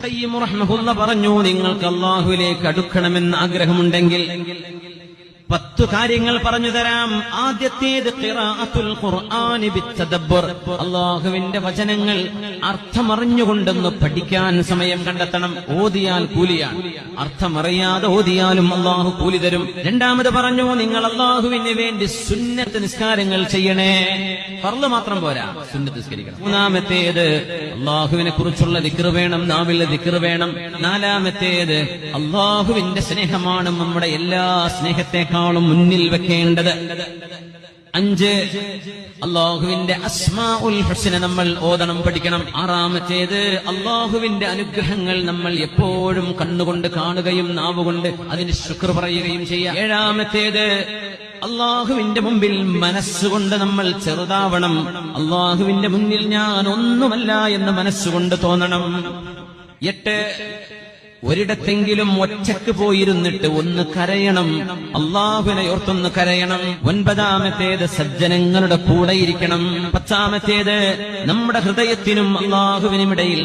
ഖയ്യിം റഹ്മഹുല്ലാഹ് പറഞ്ഞു, നിങ്ങൾക്ക് അല്ലാഹുവിലേക്ക് അടുക്കണമെന്ന് ആഗ്രഹമുണ്ടെങ്കിൽ 10 കാര്യങ്ങൾ പറഞ്ഞു തരാം. ആദ്യത്തേത് ഖിറാഅത്തുൽ ഖുർആനി ബിത്തദബ്ബുർ. അല്ലാഹുവിന്റെ വചനങ്ങൾ അർത്ഥമറിഞ്ഞുകൊണ്ടൊന്ന് പഠിക്കാൻ സമയം കണ്ടെത്തണം. ഓതിയാൽ കൂലിയാണ്, അർത്ഥമറിയാതെ ഓതിയാലും അല്ലാഹു കൂലി തരും. രണ്ടാമത് പറഞ്ഞു, നിങ്ങൾ അല്ലാഹുവിന് വേണ്ടി സുന്നത്ത് നിസ്കാരങ്ങൾ ചെയ്യണേ. ഫർള് മാത്രം പോരാ, സുന്നത്ത് നിസ്കരിക്കണം. മൂന്നാമത്തേത് അല്ലാഹുവിനെ കുറിച്ചുള്ള ദിക്ർ വേണം, നാവിലെ ദിക്ർ വേണം. നാലാമത്തേത് അല്ലാഹുവിന്റെ സ്നേഹമാണ് നമ്മുടെ എല്ലാ സ്നേഹത്തെക്കാളും മുന്നിൽ വെക്കേണ്ടത്. 5 അല്ലാഹുവിന്റെ അസ്മാഉൽ ഹുസ്ന നമ്മൾ ഓതണം, പഠിക്കണം. 6ാമത്തേത് അല്ലാഹുവിന്റെ അനുഗ്രഹങ്ങൾ നമ്മൾ എപ്പോഴും കണ്ണുകൊണ്ട് കാണുകയും നാവുകൊണ്ട് അതിന് ശുക്ർ പറയുകയും ചെയ്യാം. 7ാമത്തേത് അല്ലാഹുവിന്റെ മുമ്പിൽ മനസ്സുകൊണ്ട് നമ്മൾ ചെറുതാവണം. അല്ലാഹുവിന്റെ മുന്നിൽ ഞാൻ ഒന്നുമല്ല എന്ന് മനസ്സുകൊണ്ട് തോന്നണം. 8 ഒരിടത്തെങ്കിലും ഒറ്റക്ക് പോയിരുന്നിട്ട് ഒന്ന് കരയണം, അല്ലാഹുവിനെ ഓർത്തൊന്ന് കരയണം. 9ാമത്തേത് സജ്ജനങ്ങളുടെ കൂടെ ഇരിക്കണം. 10ാമത്തേത് നമ്മുടെ ഹൃദയത്തിനും അല്ലാഹുവിനും ഇടയിൽ